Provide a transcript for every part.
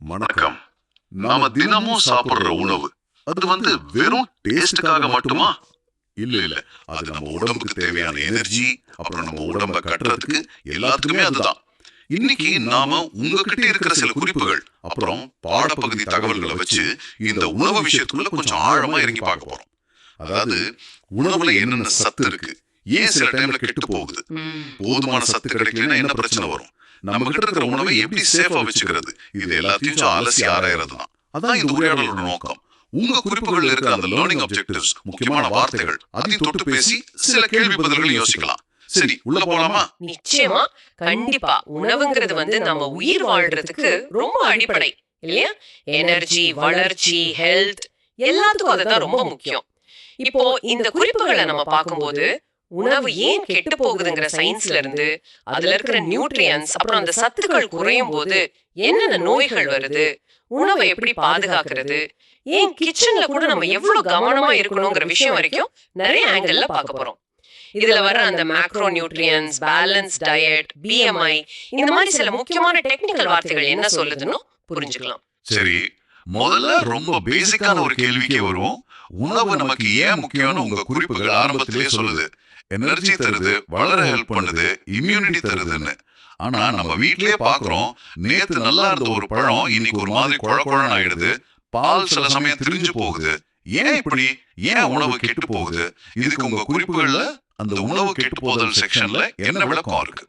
வணக்கம். நாம தினமும் சாப்பிடுற உணவு அது வெறும் டேஸ்டுக்காக மட்டுமா? இல்ல. அது நம்ம உடம்புக்கு தேவையான எனர்ஜி, அப்புறம் நம்ம உடம்ப கட்டுறதுக்கு எல்லாத்துக்குமே அதுதான். இன்னைக்கு நாம உங்ககிட்ட இருக்கிற சில குறிப்புகள், அப்புறம் பாடப்பகுதி தகவல்களை வச்சு இந்த உணவு விஷயத்துக்குள்ள கொஞ்சம் ஆழமா இறங்கி பார்க்க போறோம். அதாவது உணவுல என்னென்ன சத்து இருக்கு, ஏன் சில டைம்ல கெட்டு போகுது, போதுமான சத்து கிடைக்கலன்னா என்ன பிரச்சனை வரும், நம்ம கிட்ட இருக்கிற உணவை எப்படி சேஃபா வச்சுக்கிறது, இது எல்லாத்தையும் அலசி ஆராயறது தான். அதான் இந்த உரையாடலோட நோக்கம். உங்க குறிப்புகள் இருக்கிற அந்த லேர்னிங் ஆப்ஜெக்டிவ்ஸ், முக்கியமான வார்த்தைகள், அதை தொட்டு பேசி சில கேள்வி பதில்களை யோசிக்கலாம். சரி, உள்ள போலாமா? நிச்சயமா, கண்டிப்பா. உணவுங்கிறது நம்ம உயிர் வாழ்றதுக்கு ரொம்ப அடிப்படை இல்லையா? எனர்ஜி, வளர்ச்சி, ஹெல்த் எல்லாத்துக்கும் அதுதான் ரொம்ப முக்கியம். இப்போ இந்த குறிப்புகளை நம்ம பார்க்கும்போது உணவு ஏன் கெட்டு போகுதுங்கிற சயின்ஸ்ல இருந்து, அதுல இருக்கிற நியூட்ரியன்ஸ், அப்புறம் அந்த சத்துக்கள் குறையும் போது என்னென்ன நோய்கள் வருது, உணவை எப்படி பாதுகாக்கிறது, ஏன் கிச்சன்ல கூட நம்ம எவ்வளவு கவனமா இருக்கணுங்கிற விஷயம் வரைக்கும் நிறைய ஆங்கிள் பார்க்க போறோம். இதுல வர அந்த macro nutrients, balance diet, BMI, இந்த மாதிரி சில முக்கியமான டெக்னிக்கல் வார்த்தைகள் என்ன சொல்லுதுன்னு புரிஞ்சுக்கலாம். சரி, முதல்ல ரொம்ப பேசிக்கான ஒரு கேள்விக்கு வருவோம். உணவு நமக்கு ஏன் முக்கியம்னு உங்க குறிப்புகள் ஆரம்பத்திலேயே சொல்லுது. எனர்ஜி தருது, வளர ஹெல்ப் பண்ணுது, இம்யூனிட்டி தருதுன்னு. ஆனா நம்ம வீட்லயே பாக்குறோம், நேத்து நல்லா இருந்த ஒரு பழம் இன்னைக்கு ஒரு மாதிரி குழக்குழன்னு ஆயிடுது, பால் சில சமயம் திரிஞ்சு போகுது. ஏன் இப்படி? ஏன் உணவு கெட்டு போகுது? இதுக்கு உங்க குறிப்புகள்ல அந்த உணவு கெட்டு போதல் செக்ஷன்ல என்ன விளக்கம் இருக்கு?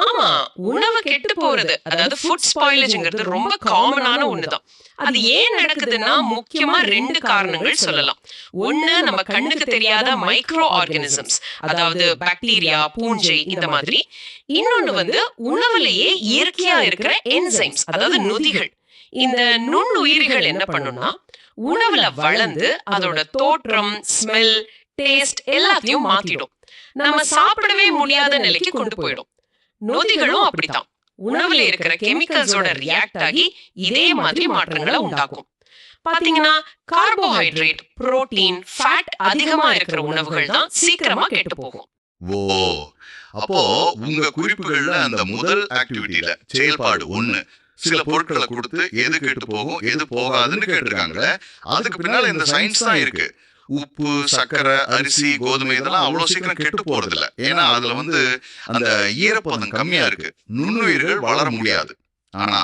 ஆமா, உணவு கெட்டு போறது, அதாவது ஃபுட் ஸ்பாயிலேஜ்ங்கிறது ரொம்ப காமனான ஒண்ணுதான். அது ஏன் நடக்குதுன்னா முக்கியமா ரெண்டு காரணங்கள் சொல்லலாம். ஒண்ணு, நம்ம கண்ணுக்கு தெரியாத மைக்ரோ ஆர்கானிசம்ஸ், அதாவது பாக்டீரியா, பூஞ்சை, இந்த மாதிரி. இன்னொன்னு உணவுலயே இயற்கையா இருக்கிற என்சைம்ஸ், அதாவது நொதிகள். இந்த நுண்ணுயிரிகள் என்ன பண்ணும்னா உணவுல வளர்ந்து அதோட தோற்றம், ஸ்மெல், டேஸ்ட் எல்லாத்தையும் மாத்திடும். நம்ம சாப்பிடவே முடியாத நிலைக்கு கொண்டு போயிடும். நொதிகளும் அப்படித்தான். உணவுல இருக்கிற கெமிக்கல்ஸோட ரியாக்ட் ஆகி இதே மாதிரி மாற்றங்களை உண்டாக்கும். பாத்தீங்கன்னா கார்போஹைட்ரேட், புரோட்டீன், ஃபேட் அதிகமா இருக்கிற உணவுகள் தான் சீக்கிரமா கெட்டு போகும். ஓ, அப்போ உங்க குறிப்புகள்ல அந்த முதல் ஆக்டிவிட்டில செயல்பாடு ஒண்ணு, சில பொருட்களை கொடுத்து எது கெட்டு போகும் எது போகாதுன்னு கேட்டிருக்காங்களே, அதுக்கு பின்னால இந்த சயின்ஸ் தான் இருக்கு. உப்பு, சர்க்கரை, அரிசி, கோதுமை இதெல்லாம் அவ்வளவு சீக்கிரம் கெட்டு போறது இல்ல. ஏன்னா அதுல அந்த ஈரப்பதம் கம்மியா இருக்கு, நுண்ணுயிர்கள் வளர முடியாது. ஆனா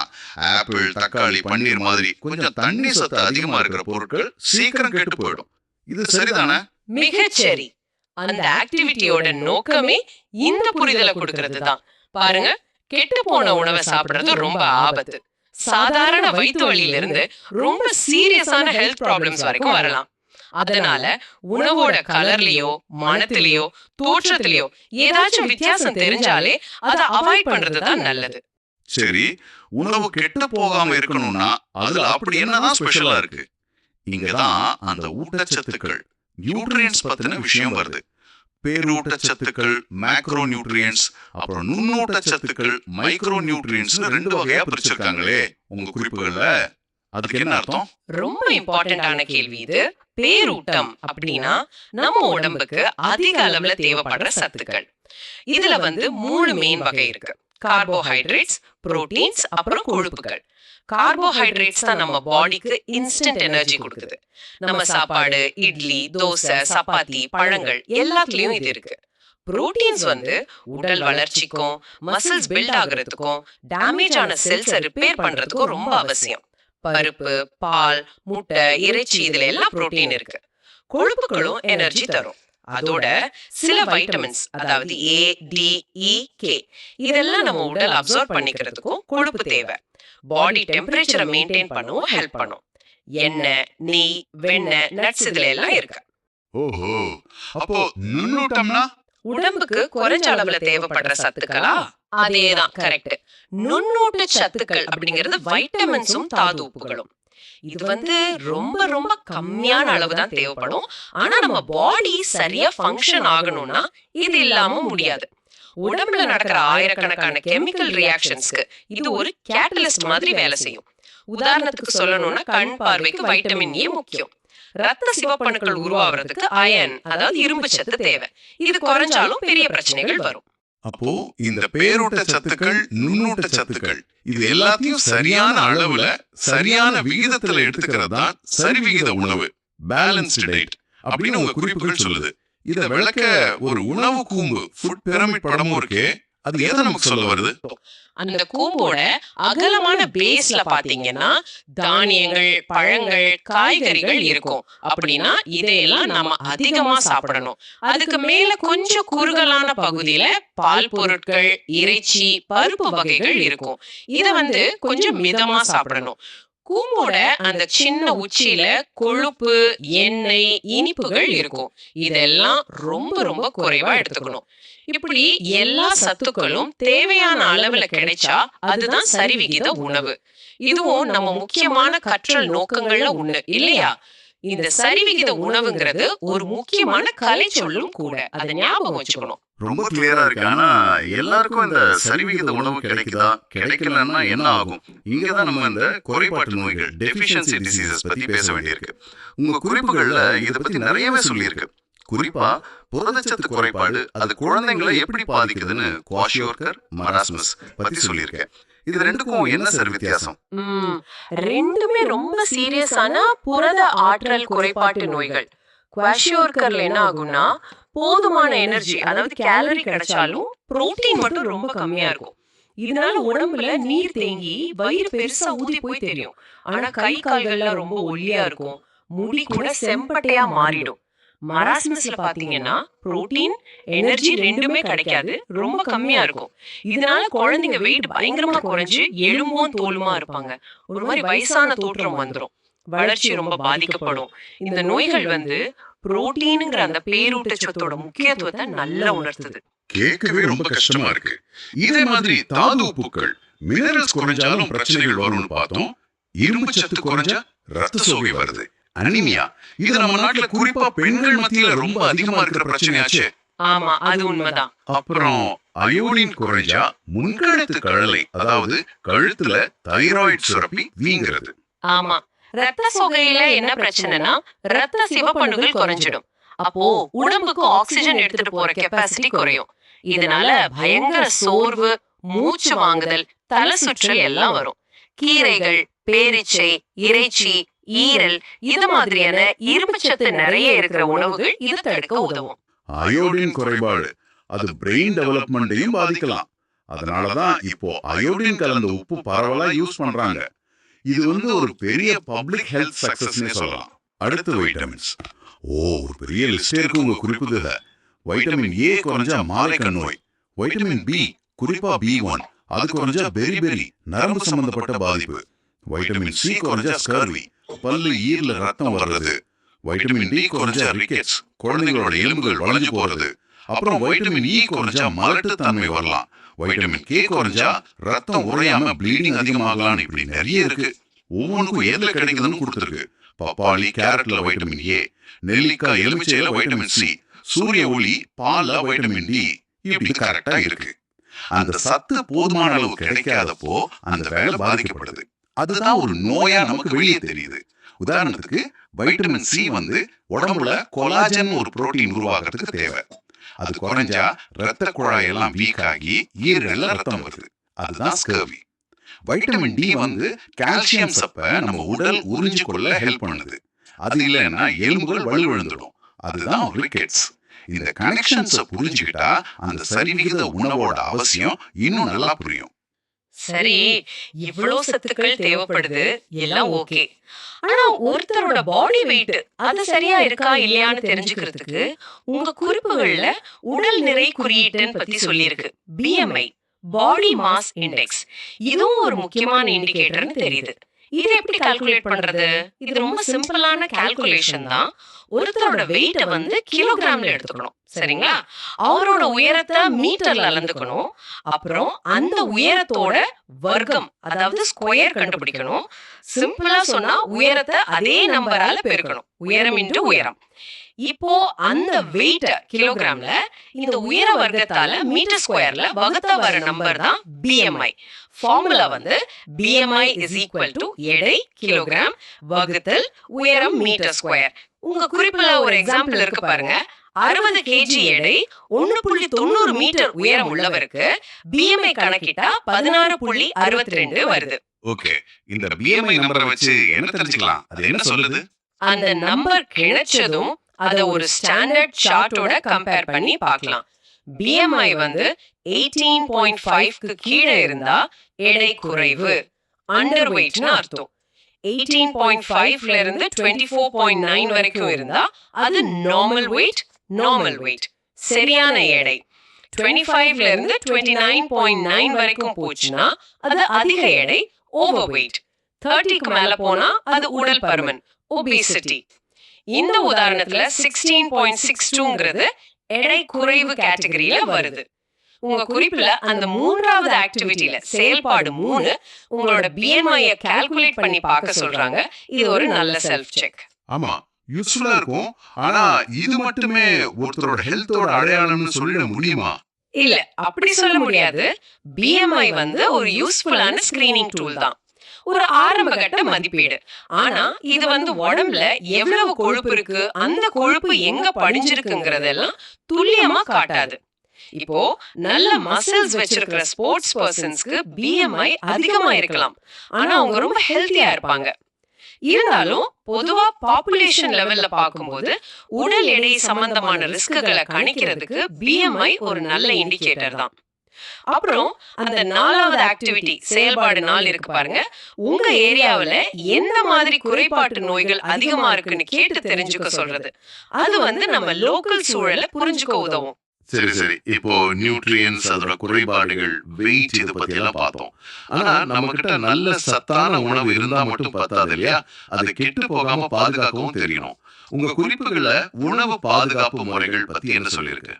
ஆப்பிள், தக்காளி, பன்னீர் மாதிரி கொஞ்சம் தண்ணி சத்து அதிகமா இருக்கிற பொருட்கள் சீக்கிரம் கெட்டு போயிடும். இது சரிதானே? மிகச்சரி. அந்த ஆக்டிவிட்டியோட நோக்கமே இந்த புரிதலை கொடுக்கிறது தான். பாருங்க, கெட்டு போன உணவை சாப்பிடுறது ரொம்ப ஆபத்து. சாதாரண வயிற்று வலியில இருந்து ரொம்ப சீரியஸான ஹெல்த் ப்ராப்ளம்ஸ் வரைக்கும் வரலாம். அதனால உணவோட கலர்லயோ, மணத்திலேயோ, தோற்றத்திலேயோ ஏதாச்சும் வித்தியாசம் தெரிஞ்சாலே அதை அவாய்ட் பண்றதுதான் நல்லது. சரி, உணவு கெட்டு போகாம இருக்கணும்னா அதுல அப்படி என்னதான் ஸ்பெஷலா இருக்கு? இங்கதான் அந்த ஊட்டச்சத்துக்கள், நியூட்ரியன்ஸ் பத்தின விஷயம் வருது. பேரூட்டச்சத்துக்கள், மேக்ரோ நியூட்ரியன்ஸ், அப்புறம் நுண்ணூட்டச்சத்துக்கள், மைக்ரோ நியூட்ரியன்ஸ் ரெண்டு வகையா பிரிச்சிருக்காங்களே உங்க குறிப்புகள்ல. அதுக்கு என்ன அர்த்தம்? ரொம்ப இம்பார்ட்டன்டான கேள்வி இது. பேரூட்டம் அப்படின்னா நம்ம உடம்புக்கு அதிக அளவுல தேவைப்படுற சத்துக்கள். இதுல 3 மெயின் வகை இருக்கு. கார்போஹைட்ரேட்ஸ், புரோட்டீன்ஸ், அப்புறம் கொழுப்புகள். கார்போஹைட்ரேட்ஸ் தான் நம்ம பாடிக்கு இன்ஸ்டன்ட் எனர்ஜி கொடுக்குது. நம்ம சாப்பாடு, இட்லி, தோசை, சப்பாத்தி, பழங்கள் எல்லாத்துலயும் இது இருக்கு. புரோட்டீன்ஸ் உடல் வளர்ச்சிக்கும், மசில்ஸ் பில்ட் ஆகுறதுக்கும், டேமேஜ் ஆன செல்ஸை ரிப்பேர் பண்றதுக்கும் ரொம்ப அவசியம். பருப்பு, பால், முட்டை, இறைச்சி, இதுல எல்லாம் புரோட்டீன் இருக்கு. கொழுப்புகளும் எனர்ஜி தரும். அதோட சில வைட்டமின்ஸ், அதாவது ஏ, டி, இ, கே, இதெல்லாம் நம்ம உடல் அப்சர்வ் பண்ணிக்கிறதுக்கும் கொழுப்பு தேவை. பாடி டெம்பரேச்சரை மெயின்டைன் பண்ணவும் ஹெல்ப் பண்ணும். எண்ணெய், நெய், வெண்ணெய், நட்ஸ் இதுல எல்லாம் இருக்கு. ஓஹோ, அப்போ நுண்ணூட்டம்னா உடம்புக்கு குறைஞ்ச அளவுல தேவைப்படுற சத்துக்களா? அதேதான், கரெக்ட். நுண்ணூட்ட சத்துக்கள் அப்படிங்கிறது வைட்டமின்ஸும் தாது உப்புகளும். இது ரொம்ப ரொம்ப கம்மியான அளவு தான் தேவைப்படும். ஆனா நம்ம பாடி சரியா ஃபங்க்ஷன் ஆகணும்னா இது இல்லாம முடியாது. உடம்புல நடக்கிற ஆயிரக்கணக்கான கெமிக்கல் ரியாக்ஷன்ஸ்க்கு இது ஒரு கேட்டலிஸ்ட் மாதிரி வேலை செய்யும். உதாரணத்துக்கு சொல்லணும்னா கண் பார்வைக்கு வைட்டமின் ஏ முக்கியம். ரத்த சிவப்பணுக்கள் உருவாகிறதுக்கு அயன், அதாவது இரும்பு சத்து தேவை. இது குறைஞ்சாலும் பெரிய பிரச்சனைகள் வரும். அப்போ இந்த பேரூட்ட சத்துக்கள், நுண்ணூட்ட சத்துக்கள் இது எல்லாத்தையும் சரியான அளவுல சரியான விகிதத்துல எடுத்துக்கிறது தான் சரிவிகித உணவு, பேலன்ஸ்டு டயட் அப்படின்னு உங்க குறிப்புகள் சொல்லுது. இத விளக்க ஒரு உணவு கூம்பு, ஃபுட் பிரமிட் படமும் இருக்கே, அது எதை நமக்கு சொல்ல வருது? அந்த கூம்போட அகலமான பேஸ்ல பாத்தீங்கன்னா தானியங்கள், பழங்கள், காய்கறிகள் இருக்கும். அப்படின்னா இதையெல்லாம் நாம அதிகமா சாப்பிடணும். அதுக்கு மேல கொஞ்சம் குறுகலான பகுதியில பால் பொருட்கள், இறைச்சி, பருப்பு வகைகள் இருக்கும். இத கொஞ்சம் மிதமா சாப்பிடணும். கூம்போட அந்த சின்ன உச்சியில கொழுப்பு, எண்ணெய், இனிப்புகள் இருக்கும். இதெல்லாம் ரொம்ப ரொம்ப குறைவா எடுத்துக்கணும். இப்படி எல்லா சத்துக்களும் தேவையான அளவுல கிடைச்சா அதுதான் சரிவிகித உணவு. இதுவும் நம்ம முக்கியமான கற்றல் நோக்கங்கள்ல ஒண்ணு இல்லையா? இந்த சரிவிகித உணவுங்கிறது ஒரு முக்கியமான கலை சொல்லும் கூட. அதை ஞாபகம் வச்சுக்கணும். ரொம்ப கிளியரா இருக்கு. ஆனா எல்லாருக்கும் இந்த சரிவிகித உணவு கிடைக்குதா, கிடைக்கலன்னா என்ன ஆகும்? இங்கதான் நம்ம இந்த குறைபாட்டு நோய்கள், டெஃபிஷியன்சி டிசீசஸ் பத்தி பேச வேண்டியிருக்கு. உங்க குறிப்புகள்ல இதை பத்தி நிறையவே சொல்லியிருக்கு. குறிப்பா புரதச்சத்து குறைபாடு அது குழந்தைங்களை எப்படி பாதிக்குதுன்னு குவாஷியோர்கர், மராஸ்மஸ் பத்தி சொல்லியிருக்கேன். இது ரெண்டுக்கும் என்ன சார் வித்தியாசம்? ரெண்டுமே ரொம்ப சீரியஸான புரத ஆற்றல் குறைபாட்டு நோய்கள். குவாஷியோர்கர்ல என்ன ஆகும்னா போதுமான எனர்ஜி, அதாவது கேலரி கிடைச்சாலும் புரோட்டீன் மட்டும் ரொம்ப கம்மியா இருக்கும். இதனால உடம்புல நீர் தேங்கி வயிறு பெருசா ஊதி போய் தெரியும். ஆனா கை கால்கள்லாம் ரொம்ப ஒல்லியா இருக்கும். முடி கூட செம்பட்டையா மாறிடும். மராஸ்மஸ்ல பாத்தீங்கன்னா புரோட்டீன், எனர்ஜி ரெண்டுமே கிடைக்காது, ரொம்ப கம்மியா இருக்கும். இதனால குழந்தைங்க வெயிட் பயங்கரமா குறைஞ்சு எலும்பும் தோலுமா இருப்பாங்க. ஒரு மாதிரி வயசான தோற்றம் வந்துடும். வளர்ச்சி ரொம்ப பாதிக்கப்படும். இந்த நோய்கள் புரோட்டீனுங்கிற அந்த பேரூட்டச்சத்தோட முக்கியத்துவத்தை நல்லா உணர்த்துது. கேட்கவே ரொம்ப கஷ்டமா இருக்கு. இதே மாதிரி தாது உப்புக்கள், மினரல்ஸ் குறைஞ்சாலும் பிரச்சனைகள் வரும்னு பார்த்தோம். இரும்பு சத்து குறைஞ்சா ரத்த சோகை வருது, அனிமியா. இது நம்ம நாட்டுல குறிப்பா பெண்கள் மத்தியில ரொம்ப அதிகமா இருக்கிற பிரச்சனையாச்சு. ஆமா, அது உண்மைதான். அப்புறம் அயோடின் குறைஞ்சா முன்கழுத்து கழலை, அதாவது கழுத்துல தைராய்டு சுரப்பி வீங்கிறது. ஆமா, ரத்த சோகையில என்ன பிரச்சனைனா ரத்த சிவப்பணுக்கள் குறைஞ்சிடும். அப்போ உடம்புக்கு ஆக்சிஜன் எடுத்துட்டு போற கெப்பாசிட்டி குறையும். இதனால பயங்கர சோர்வு, மூச்சு வாங்குதல், தலை சுற்றல் எல்லாம் வரும். கீரைகள், பேரிச்சை, இறைச்சி, ஈரல் இது மாதிரியான இரும்புச்சத்து நிறைய இருக்கிற உணவுகள் இதை தடுக்க உதவும். அயோடின் குறைபாடு அது பிரெயின் டெவலப்மெண்ட்டையும் பாதிக்கலாம். அதனாலதான் இப்போ அயோடின் கலந்த உப்பு பரவலா யூஸ் பண்றாங்க. இது ஒரு பெரிய பப்ளிக் ஹெல்த் சக்சஸ்னே சொல்லலாம். அடுத்து வைட்டமின்ஸ். ஒரு பெரிய லிஸ்டே இருக்கு உங்க குறிப்புல. வைட்டமின் ஏ குறைஞ்சா மாலை கண் நோய், வைட்டமின் பி குறிப்பா B1 அது குறைஞ்சா பெரி நரம்பு சம்பந்தப்பட்ட பாதிப்பு, வைட்டமின் சி குறைஞ்சா ஸ்கர்வி, பல்லு ஈரல ரத்தம் வர்றது, வைட்டமின் டி குறைஞ்சா ரிக்கெட்ஸ், குழந்தைகளோட எலும்புகள் வளைஞ்சு போறது, அப்புறம் வைட்டமின் இ குறைஞ்சா மலட்டு தன்மை வரலாம், வைட்டமின் கே குறைஞ்சா ரத்தம் உறையாம ப்ளீடிங் அதிகமாகலாம். இப்படி நிறைய இருக்கு. ஒவ்வொன்றுக்கும் எதுல கிடைக்குதுன்னு கொடுத்துருக்கு. பப்பாளி, கேரட்ல வைட்டமின் ஏ, நெல்லிக்காய், எலுமிச்சையில வைட்டமின் சி, சூரிய ஒளி, பால்ல வைட்டமின் டி. இப்படி கரெக்டா இருக்கு. அந்த சத்து போதுமான அளவு கிடைக்காதப்போ அந்த வேலை பாதிக்கப்படுது. அதுதான் ஒரு நோயா நமக்கு வெளியே தெரியுது. உதாரணத்துக்கு வைட்டமின் சி உடம்புல கொலாஜன் ஒரு புரோட்டீன் உருவாகிறதுக்கு தேவை. அது குறைஞ்சா ரத்த குழாயெல்லாம் வீக் ஆகி ஈரல்ல ரத்தம் வருது. அதுதான் ஸ்கர்வி. வைட்டமின் டி கால்சியம் சப்பை நம்ம உடல் உறிஞ்சு கொள்ள ஹெல்ப் பண்ணுது. அது இல்லைன்னா எலும்புகள் வலுவிழந்துடும். அதுதான் ரிக்கெட்ஸ். இந்த கனெக்ஷன்ஸை புரிஞ்சுக்கிட்டா அந்த சரிவிகித உணவோட அவசியம் இன்னும் நல்லா புரியும். சரி, இவ்வளவு சத்துக்கள் தேவைப்படுது, எல்லாம் ஓகே. ஆனா ஒருத்தரோட பாடி வெயிட் அது சரியா இருக்கா இல்லையான்னு தெரிஞ்சுக்கிறதுக்கு உங்க குறிப்புகள்ல உடல் நிறை குறியீட்டுன்னு பத்தி சொல்லியிருக்கு. BMI, பாடி மாஸ் இண்டெக்ஸ், இதுவும் ஒரு முக்கியமான இண்டிகேட்டர்னு தெரியுது. இது எப்படி கால்குலேட் பண்றது? இது ரொம்ப சிம்பிளான கால்குலேஷன் தான். ஒருத்தரோட வெயிட்ட கிலோகிராம்ல எடுத்துக்கணும், சரிங்களா? அவரோட உயரத்தை மீட்டர்ல அளந்துக்கணும். அப்புறம் அந்த உயரத்தோட வர்க்கம், அதாவது ஸ்கொயர் கண்டுபிடிக்கணும். சிம்பிளா சொன்னா உயரத்தை அதே நம்பரால பெருக்கணும். உயரம் இன்டு உயரம். இப்போ அந்த வெயிட்ட கிலோகிராம்ல இந்த உயர வர்க்கத்தால மீட்டர் ஸ்கொயர்ல வகுத்தா வர நம்பர் தான் BMI. Formula BMI is equal to எடை கிலோகிராம் வகுத்தல் உயரம் மீட்டர் ஸ்கொயர். உங்க குறிப்புல ஒரு எக்ஸாம்பிள் இருக்கு பாருங்க. 60 kg எடை 1.90 மீட்டர் உயரம் உள்ளவருக்கு BMI கணக்கிட்டா 16.62 வருது. ஓகே, இந்த BMI நம்பரை வச்சு என்ன தெரிஞ்சுக்கலாம்? அது என்ன சொல்லுது? அந்த நம்பர் கிடைச்சதும் அத ஒரு ஸ்டாண்டர்ட் சார்ட்டோட கம்பேர் பண்ணி பார்க்கலாம். BMI வந்து 18.5க்கு கீழே இருந்தா எடை குறைவு, அண்டர் வெயிட்னு அர்த்தம். 18.5ல இருந்து 24.9 வரைக்கும் இருந்தா அது நார்மல் வெயிட், சரியான எடை. 25ல இருந்து 29.9 வரைக்கும் போச்சுன்னா அது அதிக எடை, ஓவர் வெயிட். 30க்கு மேல போனா அது உடல் பருமன், ஒபிசிட்டி. இந்த உதாரணத்துல 16.62ங்கிறது எடை குறைவு கேட்டகரியில வருது. உங்க குறிப்புல அந்த மூன்றாவது ஆக்டிவிட்டில செயல்பாடு 3 உங்களோட BMI-ய கால்குலேட் பண்ணி பார்க்க சொல்றாங்க. இது ஒரு நல்ல செல்ஃப் செக். ஆமா, யூஸ்ஃபுல்லா இருக்கும். ஆனா இது மட்டுமே ஒருத்தரோட ஹெல்த்தோட அடையாளம்னு சொல்லிட முடியுமா? இல்ல, அப்படி சொல்ல முடியாது. BMI வந்து ஒரு யூஸ்ஃபுல்லான ஸ்கிரீனிங் டூல் தான், ஒரு ஆரம்ப கட்ட மதிப்பீடு. ஆனா இது வந்து உடம்புல எவ்வளவு கொழுப்பு இருக்கு, அந்த கொழுப்பு எங்க படிஞ்சிருக்குங்கிறதெல்லாம் துல்லியமா காட்டாது. இப்போ நல்ல மசில்ஸ் வச்சிருக்கிற ஸ்போர்ட்ஸ் பர்சன்ஸ்க்கு BMI அதிகமா இருக்கலாம், ஆனா அவங்க ரொம்ப ஹெல்த்தியா இருப்பாங்க. இருந்தாலும் பொதுவா பாப்புலேஷன் லெவல்ல பார்க்கும்போது உடல் எடை சம்பந்தமான ரிஸ்க்குகளை கணிக்கிறதுக்கு BMI ஒரு நல்ல இண்டிகேட்டர் தான். அப்புறம் அந்த 4வது ஆக்டிவிட்டி செயல்பாடு 4 இருக்கு பாருங்க. உங்க ஏரியாவுல எந்த மாதிரி குறைபாட்டு நோய்கள் அதிகமா இருக்குன்னு கேட்டு தெரிஞ்சுக்க சொல்றது. அது வந்து நம்ம லோக்கல் சூழலை புரிஞ்சுக்க உதவும். சரி, இப்போ நியூட்ரியன்ஸ், அதோட குறைபாடுகள், வெயிட், இதை பத்தி எல்லாம் பார்த்தோம். ஆனா நம்ம கிட்ட நல்ல சத்தான உணவு இருந்தா மட்டும் பத்தாது இல்லையா? அது கெட்டு போகாம பாதுகாக்கவும் தெரியணும். உங்க குறிப்புகள்ல உணவு பாதுகாப்பு முறைகள் பத்தி என்ன சொல்லிருக்கு?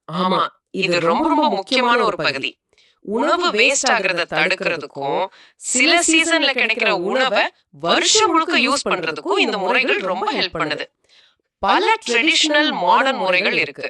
ஆமா, இது ரொம்ப ரொம்ப முக்கியமான ஒரு பகுதி. உணவு வேஸ்ட் ஆகுறத தடுக்கிறதுக்கும் சில சீசன்ல கிடைக்கிற உணவை வருஷம் முழுக்க யூஸ் பண்றதுக்கும் இந்த முறைகள் ரொம்ப ஹெல்ப் பண்ணுது. பல ட்ரெடிஷனல் மாடர்ன் முறைகள் இருக்கு.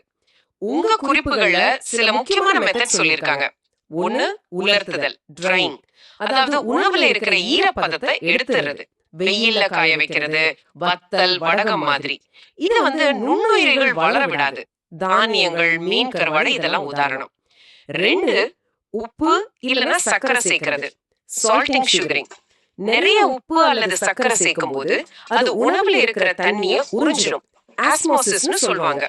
உங்க குறிப்புகள்ல சில முக்கியமான மெத்தட் சொல்லிருக்காங்க. 1, உலர்த்துதல், ட்ரைங். அதாவது உணவுல இருக்கிற ஈரப்பதத்தை எடுத்துறது, வெயில்ல காய வைக்கிறது, வத்தல், வடகம் மாதிரி. இது வந்து நுண்ணுயிரிகள் வளர விடாது. தானியங்கள், மீன் கருவாடு இதெல்லாம் உதாரணம். 2, உப்பு இல்லனா சர்க்கரை சேர்க்கிறது, சால்டிங், சுகரிங். நிறைய உப்பு அல்லது சர்க்கரை சேர்க்கும் போது அது உணவுல இருக்கிற தண்ணியை உறிஞ்சிடும், ஆஸ்மோசிஸ்னு சொல்லுவாங்க.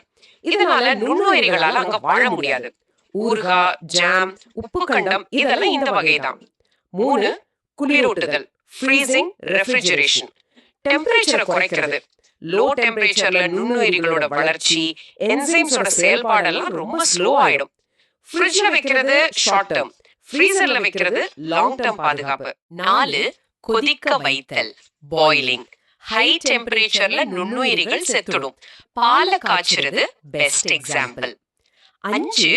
இதனால நுண்ணுயிரிகளால அங்க வாழ முடியாது. ஊறுகாய், ஜாம், உப்பு கண்டம் இதெல்லாம் இந்த வகைதான். 3, குளிரூட்டுதல், ஃப்ரீசிங், ரெஃப்ரிஜரேஷன். டெம்பரேச்சரை குறைக்கிறது. லோ டெம்பரேச்சர்ல நுண்ணுயிரிகளோட வளர்ச்சி, என்சைம்ஸோட செயல்பாடெல்லாம் ரொம்ப ஸ்லோ ஆயிடும். ஃப்ரிட்ஜ்ல வைக்கிறது ஷார்ட் டேர்ம், ஃப்ரீசர்ல வைக்கிறது லாங் டேர்ம் பாதுகாப்பு. 4, கொதிக்க வைத்தல், பாயிலிங். ஹை டெம்பரேச்சர்ல நுண்ணுயிரிகள் செத்துடும். பால காய்ச்சறது பெஸ்ட் எக்ஸாம்பிள். 5,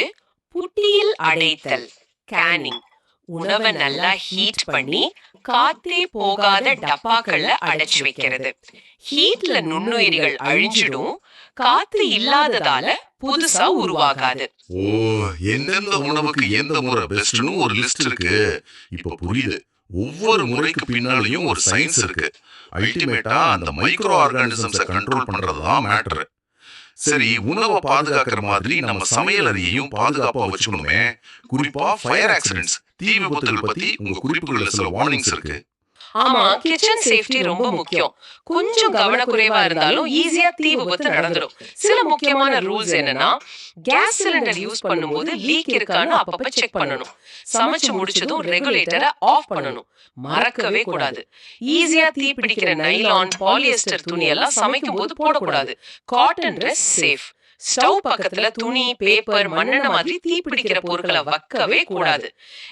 புட்டியில் அடைத்தல், கேனிங். உணவை நல்லா ஹீட் பண்ணி காத்தே போகாத டப்பாக்கள்ல அடைச்சு வைக்கிறது. ஹீட்ல நுண்ணுயிரிகள் அழிஞ்சிடும், காத்து இல்லாததால புதுசா உருவாகாது. ஓ, எந்தெந்த உணவுக்கு எந்த முறை பெஸ்ட்னு ஒரு லிஸ்ட் இருக்கு. இப்ப புரியுது. ஒவ்வொரு முறைக்கு பின்னாலையும் ஒரு சயின்ஸ் இருக்கு. அல்டிமேட்டா அந்த மைக்ரோ ஆர்கானிசம்ஸை கண்ட்ரோல் பண்றதுதான் மேட்டர். சரி, உணவை பாதுகாக்கிற மாதிரி நம்ம சமையல் அறையையும் பாதுகாப்பா வச்சுக்கணுமே. குறிப்பா ஃபயர் ஆக்சிடென்ட்ஸ், தீ விபத்துகள் பத்தி உங்க குறிப்புகள்ல சில வார்னிங்ஸ் இருக்கு. ஆமா, கிச்சன் சேஃப்டி ரொம்ப முக்கியம். கொஞ்சம் கவனக்குறைவா இருந்தாலும் ஈஸியா தீ விபத்து நடந்துடும். சில முக்கியமான ரூல்ஸ் என்னன்னா, கேஸ் சிலிண்டர் யூஸ் பண்ணும்போது லீக் இருக்கான்னு அப்பப்ப செக் பண்ணணும். சமைச்சு முடிச்சதும் ரெகுலேட்டரை ஆஃப் பண்ணணும், மறக்கவே கூடாது. ஈஸியா தீ பிடிக்கிற நைலான், பாலியஸ்டர் துணி எல்லாம் சமைக்கும் போது போடக்கூடாது. Cotton dress safe. ஸ்டவ் பக்கத்துல துணி, பேப்பர், மண்ணெண்ணெய் மாதிரி தீ பிடிக்கிற பொருட்களை வைக்கவே கூடாது.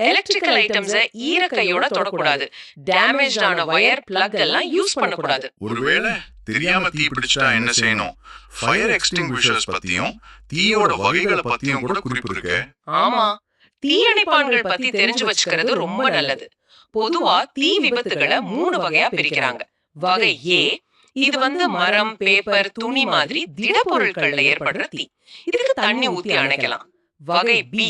எலக்ட்ரிக்கல் ஐட்டம்ஸை ஈரக்கையோட தொடக்கூடாது. டேமேஜ் ஆன வயர், பிளக் எல்லாம் யூஸ் பண்ணக்கூடாது. ஒருவேளை தெரியாம தீ பிடிச்சா என்ன செய்யணும்? ஃபயர் எக்ஸ்டிங்விஷர்ஸ் பத்தியும் தீயோட வகைகளை பத்தியும் கூட குறிப்பு இருக்கு. ஆமா, தீயணைப்பான்கள் பத்தி தெரிஞ்சு வச்சுக்கிறது ரொம்ப நல்லது. பொதுவா தீ விபத்துகளை 3 வகையா பிரிக்கிறாங்க. வகை ஏ, இது வந்து மரம், பேப்பர், துணி மாதிரி திடப்பொருட்கள்ல ஏற்படுற தீ. இதுக்கு தண்ணி ஊத்தி அணைக்கலாம். வகை பி,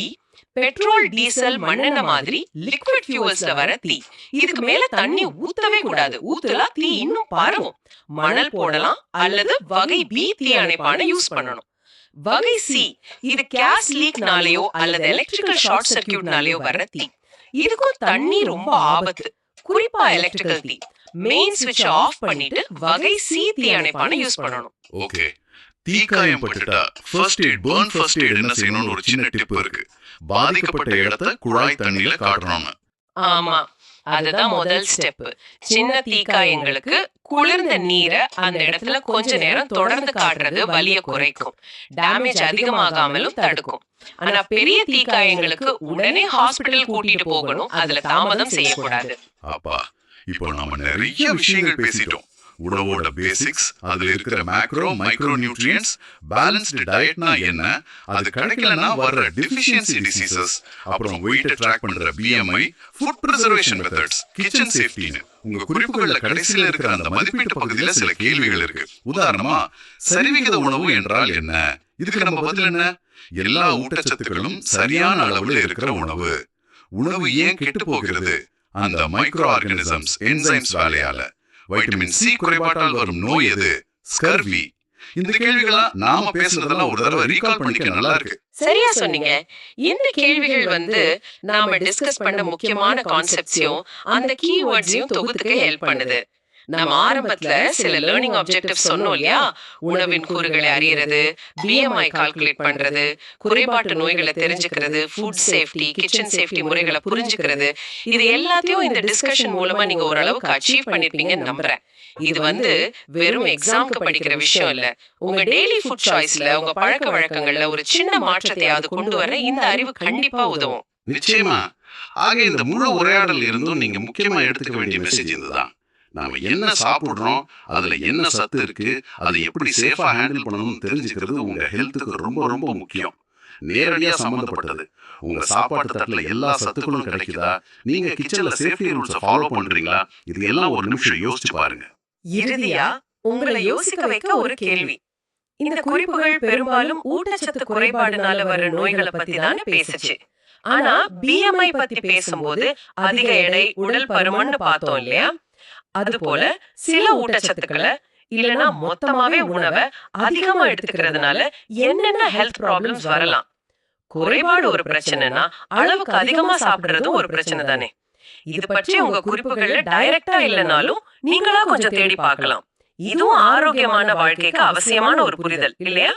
பெட்ரோல், டீசல், மண்ணெண்ணெய் மாதிரி லிக்விட் ஃபியூவல்ஸ்ல வர தீ. இதுக்கு மேல தண்ணி ஊத்தவே கூடாது. ஊத்தலா தீ இன்னும் பரவும். மணல் போடலாம் அல்லது வகை பி தீ அணைப்பான யூஸ் பண்ணணும். வகை சி, இது கேஸ் லீக்னாலயோ அல்லது எலக்ட்ரிக்கல் ஷார்ட் சர்க்யூட்னாலயோ வர்ற தீ. இதுக்கும் தண்ணி ரொம்ப ஆபத்து, குறிப்பா எலக்ட்ரிக்கல் தீ. மெயின் ஸ்விட்ச் ஆஃப் பண்ணிட்டு வகை சி தீயணைப்பான யூஸ் பண்ணணும். ஓகே, தீக்காயம் பட்டுட்டா first aid, burn first aid என்ன செய்யணும்னு ஒரு சின்ன டிப் இருக்கு. பாதிக்கப்பட்ட இடத்தை குழாய் தண்ணியில காட்டணும். ஆமா, அதுதான் முதல் ஸ்டெப். சின்ன தீக்காயங்களுக்கு குளிர்ந்த நீரை அந்த இடத்துல கொஞ்ச நேரம் தொடர்ந்து காட்டுறது வலியை குறைக்கும், டேமேஜ் அதிகமாகாமலும் தடுக்கும். ஆனா பெரிய தீக்காயங்களுக்கு உடனே ஹாஸ்பிடல் கூட்டிட்டு போகணும், அதுல தாமதம் செய்யக்கூடாது. அப்பா, இப்போ நாம நிறைய விஷயங்கள் பேசிட்டோம். உணவோட பேசிக்ஸ், அதுல இருக்கிற மேக்ரோ மைக்ரோ நியூட்ரியன்ஸ், பேலன்ஸ்டு டயட்னா என்ன, அது கிடைக்கலனா வர்ற டெஃபிஷியன்சி டிசீசஸ், அப்புறம் வெயிட் ட்ராக் பண்ற BMI, food preservation methods, kitchen சேஃப்டின்னு உங்க குறிப்புகள்ல கடைசியில இருக்கிற அந்த மதிப்பீட்டு பகுதியில சில கேள்விகள் இருக்கு. உதாரணமா, சரிவிகித உணவு என்றால் என்ன? இதுக்கு நம்ம பதில் என்ன? எல்லா ஊட்டச்சத்துக்களும் சரியான அளவுல இருக்கிற உணவு. உணவு ஏன் கெட்டு போகிறது? அந்த மைக்ரோ ஆர்கானிசம்ஸ், என்சைம்ஸ் வேலையால. வைட்டமின் சி குறைபாட்டால் வரும் நோய் எது? ஸ்கர்வி. இந்த கேள்விகளா நாம பேசுறதெல்லாம் ஒரு தடவை ரீகால் பண்ணிக்க நல்லா இருக்கு. சரியா சொன்னீங்க. இந்த கேள்விகள் நாம டிஸ்கஸ் பண்ண முக்கியமான கான்செப்ட்ஸையும் அந்த கீவேர்ட்ஸையும் தொகுத்துக்க ஹெல்ப் பண்ணுது. நம்ம ஆரம்பத்துல சில லேர்னிங் ஆப்ஜெக்டிவ்ஸ் சொன்னோம் இல்லையா? உணவின் கூறுகளை அறியறது, BMI கால்குலேட் பண்றது, குறைபாட்டு நோய்களை தெரிஞ்சுக்கிறது, ஃபுட் சேஃப்டி, கிச்சன் சேஃப்டி முறைகளை புரிஞ்சுக்கிறது, இது எல்லாத்தையும் இந்த டிஸ்கஷன் மூலமா நீங்க ஓரளவுக்கு அச்சீவ் பண்ணிருப்பீங்கன்னு நம்புறேன். இது வெறும் எக்ஸாம்க்கு படிக்கிற விஷயம் இல்ல, உங்க டெய்லி ஃபுட் சாய்ஸ்ல, உங்க பழக்க வழக்கங்கள்ல ஒரு சின்ன மாற்றத்தையாவது கொண்டு வர இந்த அறிவு கண்டிப்பா உதவும். நிச்சயமா. ஆக இந்த முழு உரையாடல் இருந்தும் நீங்க முக்கியமா எடுத்துக்க வேண்டிய மெசேஜ் இதுதான். நாம என்ன சாப்பிடுறோம், அதுல என்ன சத்து இருக்கு, அதை எப்படி சேஃபா ஹேண்டில் பண்ணணும்னு தெரிஞ்சுக்கிறது உங்க ஹெல்த்துக்கு ரொம்ப ரொம்ப முக்கியம். நேரடியா சம்பந்தப்பட்டது. உங்க சாப்பாட்டு தட்டுல எல்லா சத்துக்களும் கிடைக்குதா? நீங்க கிச்சன்ல சேஃப்டி ரூல்ஸை ஃபாலோ பண்றீங்களா? இது எல்லாம் ஒரு நிமிஷம் யோசிச்சு பாருங்க. இறுதியா உங்களை யோசிக்க வைக்க ஒரு கேள்வி. இந்த குறிப்புகள் பெரும்பாலும் ஊட்டச்சத்து குறைபாடுனால வர நோய்களை பத்தி தானே பேசுச்சு. ஆனா BMI பத்தி பேசும்போது அதிக எடை, உடல் பருமன்னு பார்த்தோம் இல்லையா? அது போல சில ஊட்டச்சத்துக்களை இல்லனா மொத்தமாவே உணவை அதிகமா எடுத்துக்கிறதுனால என்னென்ன ஹெல்த் ப்ராப்ளம்ஸ் வரலாம். குறைபாடு ஒரு பிரச்சனைனா அளவுக்கு அதிகமா சாப்பிடுறதும் ஒரு பிரச்சனை தானே. இது பற்றி உங்க குறிப்புகள்ல டைரக்டா இல்லைனாலும் நீங்களா கொஞ்சம் தேடி பார்க்கலாம். இதுவும் ஆரோக்கியமான வாழ்க்கைக்கு அவசியமான ஒரு புரிதல் இல்லையா?